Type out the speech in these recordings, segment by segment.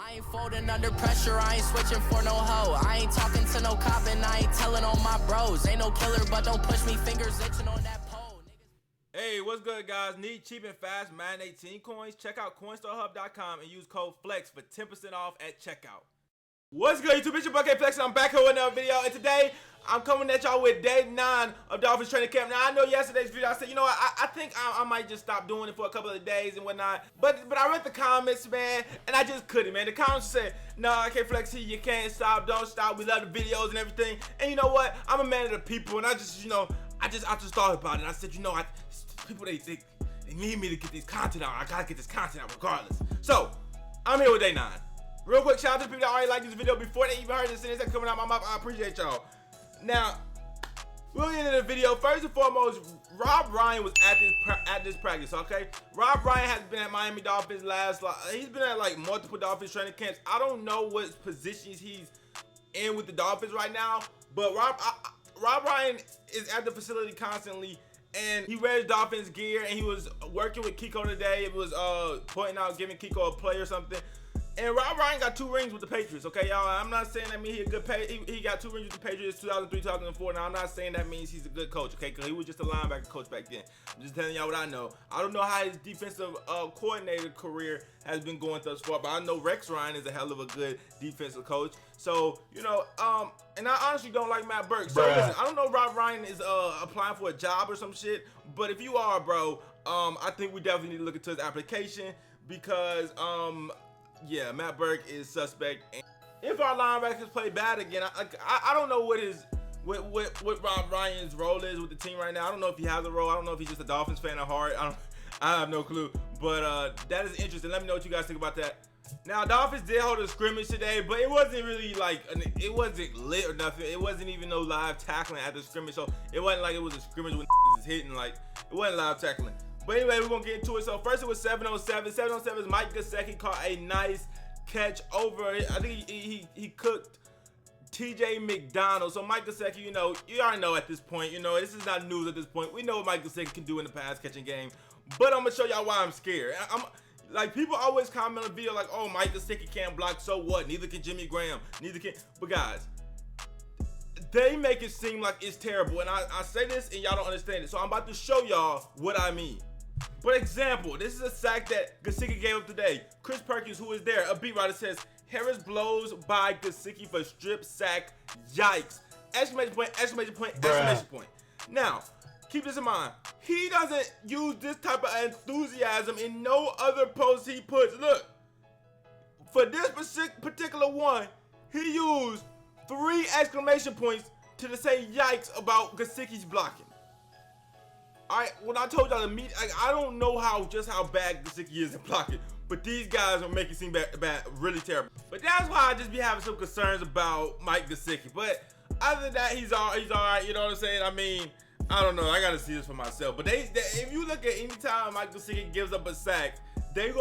I ain't folding under pressure, I ain't switching for no hoe. I ain't talking to no cop and I ain't telling on my bros. Ain't no killer, but don't push me, fingers itching on that pole. Hey, what's good, guys? Need cheap and fast Madden 18 coins? Check out coinstarhub.com and use code FLEX for 10% off at checkout. What's good, YouTube? It's your boy Flex, and I'm back here with another video. And today, I'm coming at y'all with day 9 of Dolphins training camp. Now, I know yesterday's video, I said, you know what, I think I might just stop doing it for a couple of days and whatnot. But I read the comments, man, and I just couldn't, man. The comments said, no, okay, Flex, you can't stop, don't stop. We love the videos and everything. And you know what? I'm a man of the people, and I just, you know, I just thought about it. And I said, you know, people, they need me to get this content out. I gotta get this content out regardless. So, I'm here with day 9. Real quick, shout out to the people that already liked this video before they even heard this sentence coming out my mouth. I appreciate y'all. Now, we'll get into the video. First and foremost, Rob Ryan was at this practice, okay? Rob Ryan has been at Miami Dolphins he's been at like multiple Dolphins training camps. I don't know what positions he's in with the Dolphins right now, but Rob Ryan is at the facility constantly, and he wears Dolphins gear, and he was working with Kiko today. It was pointing out, giving Kiko a play or something. And Rob Ryan got 2 rings with the Patriots, okay, y'all? I'm not saying that means he got 2 rings with the Patriots 2003, 2004. Now, I'm not saying that means he's a good coach, okay? Because he was just a linebacker coach back then. I'm just telling y'all what I know. I don't know how his defensive coordinator career has been going thus far, but I know Rex Ryan is a hell of a good defensive coach. So, you know, and I honestly don't like Matt Burke. So, listen, I don't know if Rob Ryan is applying for a job or some shit, but if you are, bro, I think we definitely need to look into his application because, yeah, Matt Burke is suspect. And if our linebackers play bad again, I don't know what Rob Ryan's role is with the team right now. I don't know if he has a role. I don't know if he's just a Dolphins fan at heart. I have no clue. But that is interesting. Let me know what you guys think about that. Now, Dolphins did hold a scrimmage today, but it wasn't really like, it wasn't lit or nothing. It wasn't even no live tackling at the scrimmage. So it wasn't like it was a scrimmage when is hitting. Like, it wasn't live tackling. But anyway, we're going to get into it. So first it was 707. 707 is Mike Gesicki caught a nice catch over. I think he cooked TJ McDonald. So Mike Gesicki, you know, you already know at this point, you know, this is not news at this point. We know what Mike Gesicki can do in the pass catching game. But I'm going to show y'all why I'm scared. Like, people always comment on the video like, oh, Mike Gesicki can't block, so what? Neither can Jimmy Graham. Neither can. But guys, they make it seem like it's terrible. And I say this and y'all don't understand it. So I'm about to show y'all what I mean. For example, this is a sack that Gesicki gave up today. Chris Perkins, who is there, a beat writer, says, Harris blows by Gesicki for strip sack. Yikes. Exclamation point, exclamation point, exclamation point. Now, keep this in mind. He doesn't use this type of enthusiasm in no other post he puts. Look, for this particular one, he used 3 exclamation points to say yikes about Gesicki's blocking. When I told y'all to meet, I don't know how bad Gesicki is in blocking, but these guys are making it seem bad, really terrible. But that's why I just be having some concerns about Mike Gesicki. But other than that, he's all right. You know what I'm saying? I mean, I don't know. I gotta see this for myself. But if you look at any time Mike Gesicki gives up a sack, they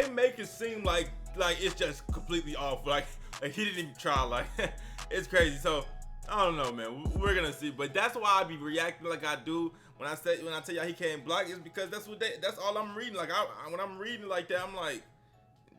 make it seem like it's just completely off. Like he didn't even try. Like it's crazy. So I don't know, man. We're gonna see. But that's why I be reacting like I do. When I tell y'all he can't block, it's because that's all I'm reading. Like when I'm reading like that, I'm like,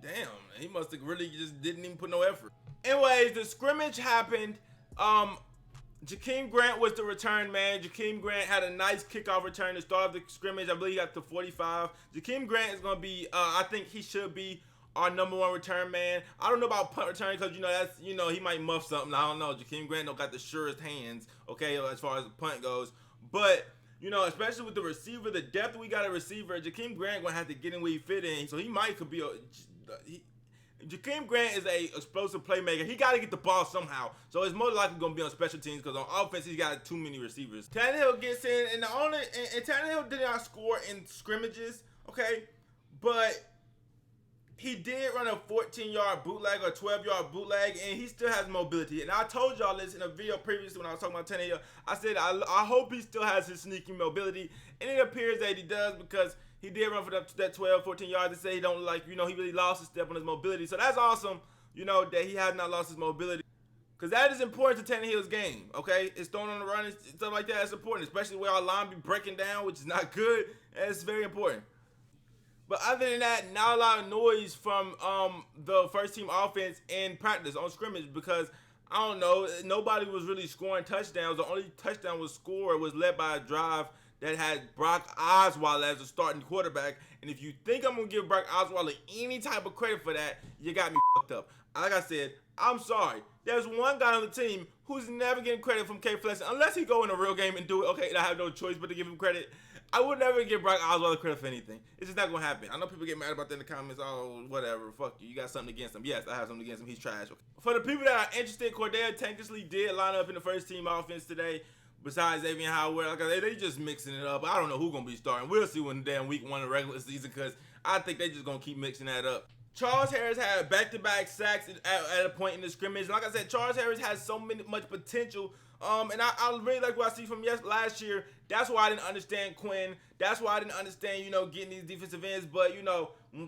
damn, he must have really just didn't even put no effort. Anyways, the scrimmage happened. Jakeem Grant was the return man. Jakeem Grant had a nice kickoff return to start the scrimmage. I believe he got to 45. Jakeem Grant is gonna be, I think he should be our #1 return man. I don't know about punt return because he might muff something. I don't know. Jakeem Grant don't got the surest hands, okay, as far as the punt goes. But you know, especially with the receiver, the depth we got a receiver, Jakeem Grant gonna have to get in where he fit in. So he could be Jakeem Grant is a explosive playmaker. He got to get the ball somehow. So it's more likely gonna be on special teams because on offense he's got too many receivers. Tannehill gets in, and Tannehill did not score in scrimmages, okay, but he did run a 14-yard bootleg or 12-yard bootleg, and he still has mobility. And I told y'all this in a video previously when I was talking about Tannehill. I said I hope he still has his sneaky mobility, and it appears that he does because he did run for that 12, 14 yards. They say he don't he really lost his step on his mobility. So that's awesome, you know, that he has not lost his mobility. Because that is important to Tannehill's game, okay? It's throwing on the run and stuff like that. It's important, especially where our line be breaking down, which is not good. And it's very important. But other than that, not a lot of noise from the first team offense in practice on scrimmage because I don't know, nobody was really scoring touchdowns. The only touchdown was scored was led by a drive that had Brock Osweiler as a starting quarterback. And if you think I'm gonna give Brock Osweiler any type of credit for that, you got me fucked up. Like I said, I'm sorry. There's one guy on the team who's never getting credit from K Flex unless he go in a real game and do it. Okay, I have no choice but to give him credit. I would never give Brock Osweiler credit for anything. It's just not gonna happen. I know people get mad about that in the comments. Oh, whatever. Fuck you. You got something against him. Yes, I have something against him. He's trash. Okay. For the people that are interested, Cordell technically did line up in the first team offense today. Besides Xavier Howard, like I said, they just mixing it up. I don't know who's gonna be starting. We'll see when damn week 1 of the regular season because I think they just gonna keep mixing that up. Charles Harris had back-to-back sacks at a point in the scrimmage. Like I said, Charles Harris has so much potential. And I really like what I see from last year. That's why I didn't understand Quinn. That's why I didn't understand, getting these defensive ends. But,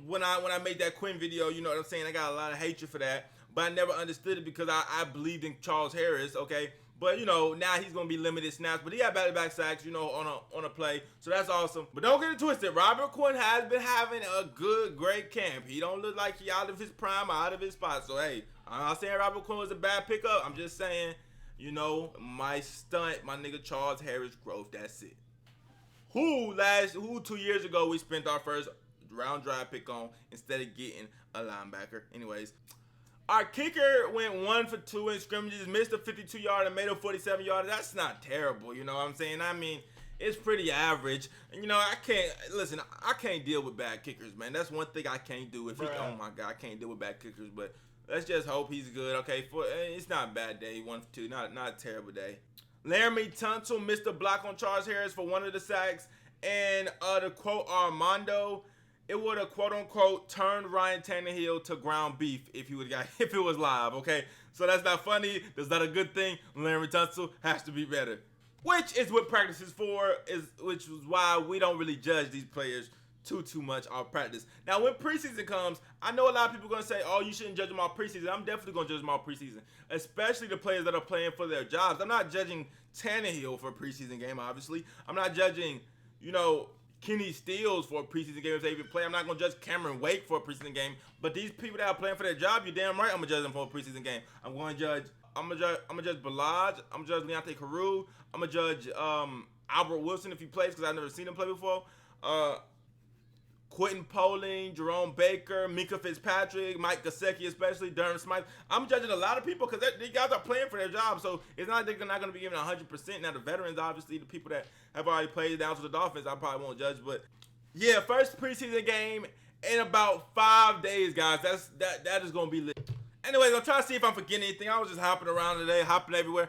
when I made that Quinn video, you know what I'm saying? I got a lot of hatred for that. But I never understood it because I believed in Charles Harris, okay? But, now he's going to be limited snaps. But he had back-to-back sacks, on a play. So that's awesome. But don't get it twisted. Robert Quinn has been having a great camp. He don't look like he out of his prime, out of his spot. So, hey, I'm not saying Robert Quinn was a bad pickup. I'm just saying, my stunt, my nigga Charles Harris growth. That's it. Who 2 years ago we spent our first round draft pick on instead of getting a linebacker. Anyways. Our kicker went 1 for 2 in scrimmages, missed a 52-yard and made a 47-yard. That's not terrible, you know what I'm saying? I mean, it's pretty average. And, I can't deal with bad kickers, man. That's one thing I can't do. Oh my God, I can't deal with bad kickers. But let's just hope he's good. Okay, it's not a bad day. 1 for 2, not a terrible day. Laramie Tunsil missed a block on Charles Harris for one of the sacks. And to quote Armando, it would have quote unquote turned Ryan Tannehill to ground beef if it was live, okay? So that's not funny. That's not a good thing. Larry Tunsil has to be better. Which is what practice is for, which is why we don't really judge these players too much off practice. Now when preseason comes, I know a lot of people are gonna say, oh, you shouldn't judge them off preseason. I'm definitely gonna judge them off preseason, especially the players that are playing for their jobs. I'm not judging Tannehill for a preseason game, obviously. I'm not judging, Kenny Stills for a preseason game if they even play. I'm not gonna judge Cameron Wake for a preseason game. But these people that are playing for their job, you're damn right I'm gonna judge them for a preseason game. I'm gonna judge Balaj. I'm gonna judge Leonte Carew. I'm gonna judge Albert Wilson if he plays because I've never seen him play before. Quentin Poling, Jerome Baker, Minkah Fitzpatrick, Mike Gesicki, especially Durham Smythe. I'm judging a lot of people because these guys are playing for their job, so it's not like they're not going to be giving 100%. Now, the veterans, obviously, the people that have already played down to the Dolphins, I probably won't judge. But, yeah, first preseason game in about 5 days, guys. That is going to be lit. Anyways, I'm trying to see if I'm forgetting anything. I was just hopping around today, hopping everywhere.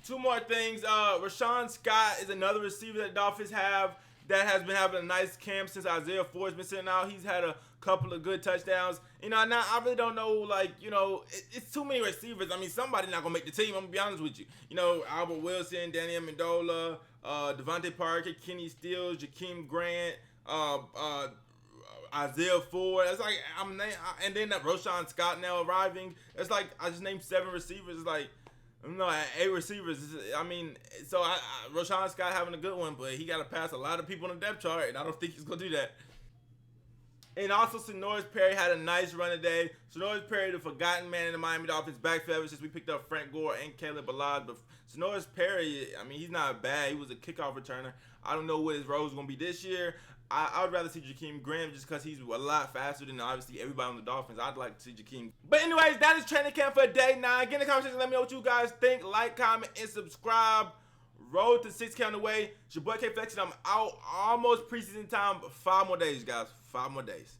2 more things. Rashawn Scott is another receiver that the Dolphins have that has been having a nice camp since Isaiah Ford's been sitting out. He's had a couple of good touchdowns. Now I really don't know, it's too many receivers. I mean, somebody's not going to make the team. I'm going to be honest with you. Albert Wilson, Danny Amendola, Devontae Parker, Kenny Stills, Jakeem Grant, Isaiah Ford. It's like, and then that Rashawn Scott now arriving. It's like, I just named 7 receivers. It's like, no, 8 receivers. I mean, so Rashawn Scott having a good one, but he got to pass a lot of people on the depth chart, and I don't think he's going to do that. And also, Sonoris Perry had a nice run today. Sonoris Perry, the forgotten man in the Miami Dolphins backfield ever since we picked up Frank Gore and Caleb Balaj. But Sonoris Perry, I mean, he's not bad. He was a kickoff returner. I don't know what his role is going to be this year. I would rather see Jakeem Graham just because he's a lot faster than obviously everybody on the Dolphins. I'd like to see Jakeem. But anyways, that is training camp for day 9. Get in the comment section. Let me know what you guys think. Like, comment, and subscribe. Road to 6K on the way. It's your boy K Flex, and I'm out. Almost preseason time. 5 more days, guys. 5 more days.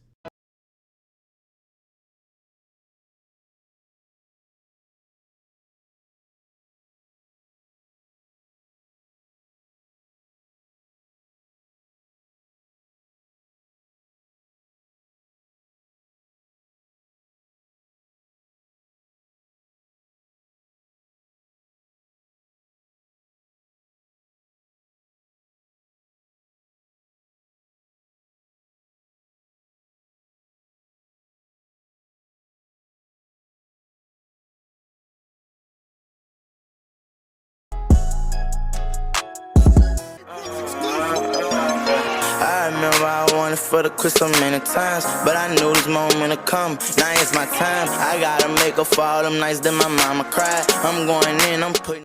remember I wanted for the quit so many times, but I knew this moment would come. Now it's my time. I gotta make up for all them nights that my mama cried. I'm going in, I'm putting